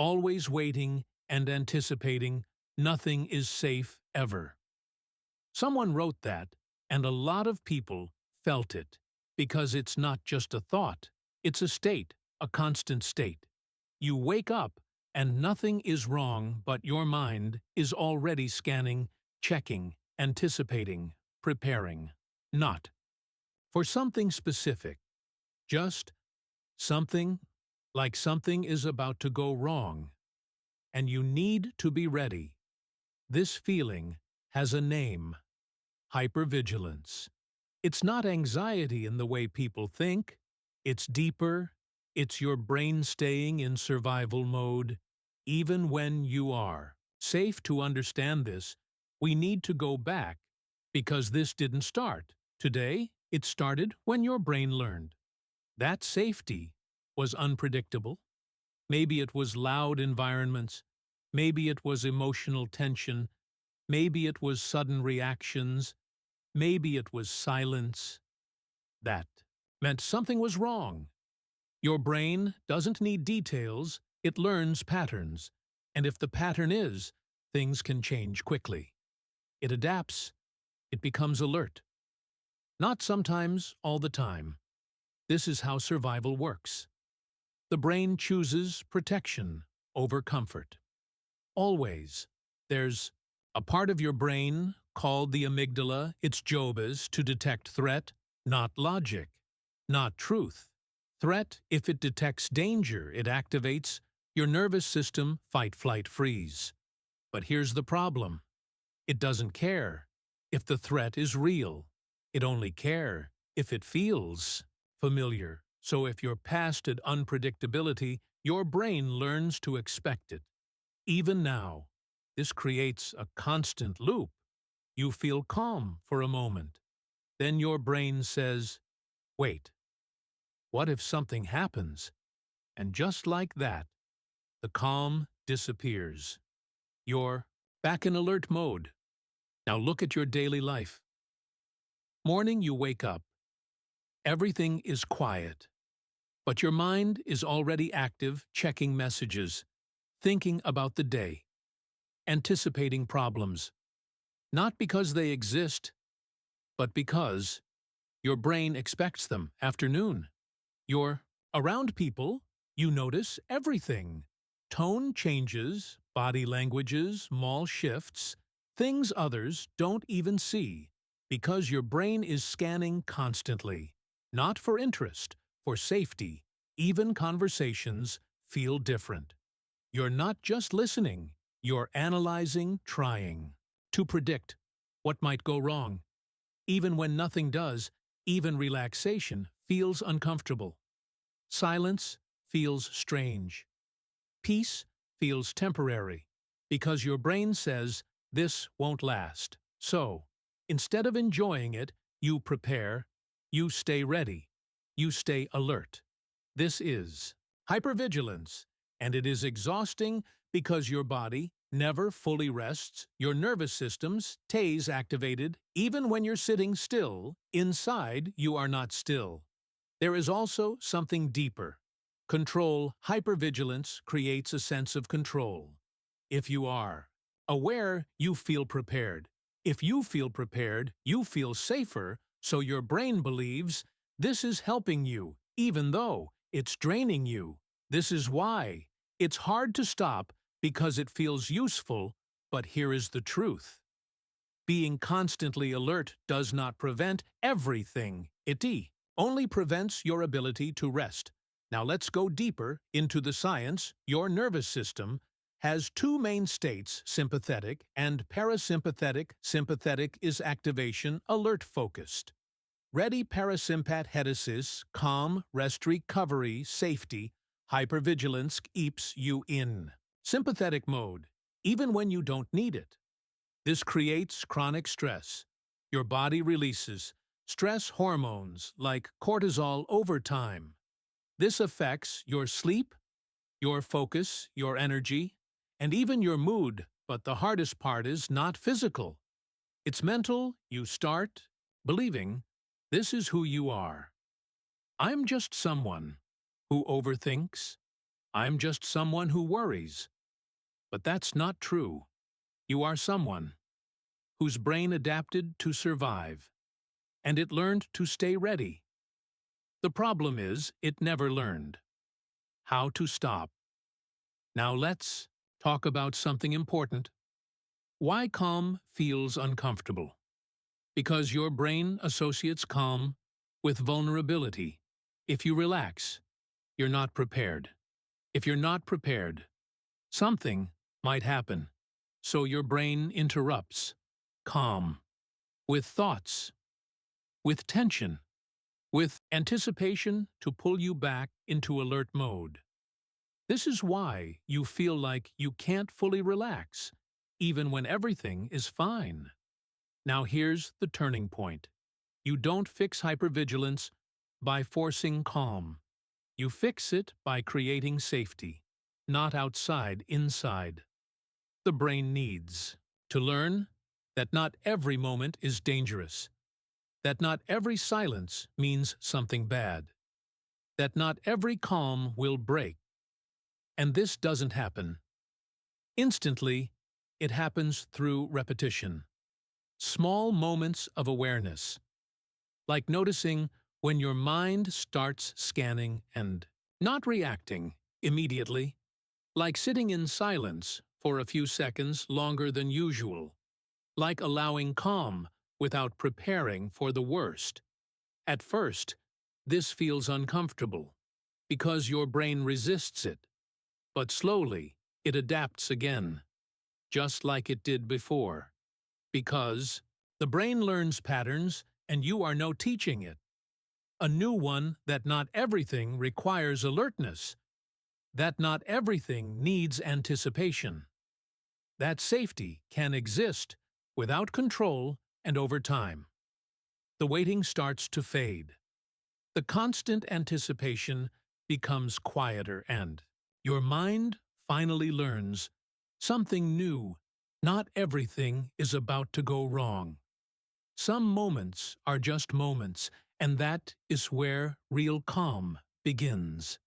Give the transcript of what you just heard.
always waiting and anticipating. Nothing is safe ever. Someone wrote that, and a lot of people felt it, because it's not just a thought, it's a state, a constant state. You wake up, and nothing is wrong, but your mind is already scanning, checking, anticipating, preparing. Not for something specific, just something, like something is about to go wrong, and you need to be ready. This feeling has a name: hypervigilance. It's not anxiety in the way people think. It's deeper. It's your brain staying in survival mode, even when you are safe. To understand this, we need to go back, because this didn't start today. It started when your brain learned that safety was unpredictable. Maybe it was loud environments. Maybe it was emotional tension. Maybe it was sudden reactions. Maybe it was silence. That meant something was wrong. Your brain doesn't need details, it learns patterns. And if the pattern is, things can change quickly. It adapts. It becomes alert. Not sometimes, all the time. This is how survival works. The brain chooses protection over comfort. Always. There's a part of your brain called the amygdala. Its job is to detect threat, not logic, not truth. Threat, if it detects danger, it activates your nervous system, fight, flight, freeze. But here's the problem. It doesn't care if the threat is real. It only cares if it feels familiar. So if you're past at unpredictability, your brain learns to expect it. Even now, this creates a constant loop. You feel calm for a moment. Then your brain says, wait, what if something happens? And just like that, the calm disappears. You're back in alert mode. Now look at your daily life. Morning, you wake up. Everything is quiet. But your mind is already active, checking messages, thinking about the day, anticipating problems. Not because they exist, but because your brain expects them. Afternoon. You're around people, you notice everything. Tone changes, body languages, small shifts, things others don't even see, because your brain is scanning constantly. Not for interest, for safety. Even conversations feel different. You're not just listening, you're analyzing, trying to predict what might go wrong. Even when nothing does, even relaxation feels uncomfortable. Silence feels strange. Peace feels temporary, because your brain says this won't last. So, instead of enjoying it, you prepare, you stay ready, you stay alert. This is hypervigilance, and it is exhausting because your body never fully rests. Your nervous system stays activated even when you're sitting still. Inside, you are not still. There is also something deeper. Control. Hypervigilance creates a sense of control. If you are aware, you feel prepared. If you feel prepared, you feel safer, so your brain believes this is helping you, even though it's draining you. This is why it's hard to stop, because it feels useful, but here is the truth. Being constantly alert does not prevent everything. It only prevents your ability to rest. Now let's go deeper into the science. Your nervous system has two main states, sympathetic and parasympathetic. Sympathetic is activation, alert, focused. Ready. Parasympathesis, calm, rest, recovery, safety. Hypervigilance keeps you in sympathetic mode, even when you don't need it. This creates chronic stress. Your body releases stress hormones like cortisol over time. This affects your sleep, your focus, your energy, and even your mood. But the hardest part is not physical. It's mental. You start believing this is who you are. I'm just someone who overthinks. I'm just someone who worries. But that's not true. You are someone whose brain adapted to survive, and it learned to stay ready. The problem is, it never learned how to stop. Now let's talk about something important. Why calm feels uncomfortable? Because your brain associates calm with vulnerability. If you relax, you're not prepared. If you're not prepared, something might happen. So your brain interrupts calm with thoughts, with tension, with anticipation to pull you back into alert mode. This is why you feel like you can't fully relax, even when everything is fine. Now here's the turning point. You don't fix hypervigilance by forcing calm. You fix it by creating safety, not outside, inside. The brain needs to learn that not every moment is dangerous, that not every silence means something bad, that not every calm will break. And this doesn't happen instantly, it happens through repetition. Small moments of awareness, like noticing when your mind starts scanning and not reacting immediately, like sitting in silence for a few seconds longer than usual, like allowing calm without preparing for the worst. At first, this feels uncomfortable because your brain resists it, but slowly it adapts again, just like it did before, because the brain learns patterns and you are no teaching it. A new one that not everything requires alertness, that not everything needs anticipation, that safety can exist without control and over time. The waiting starts to fade. The constant anticipation becomes quieter and your mind finally learns something new. Not everything is about to go wrong. Some moments are just moments, and that is where real calm begins.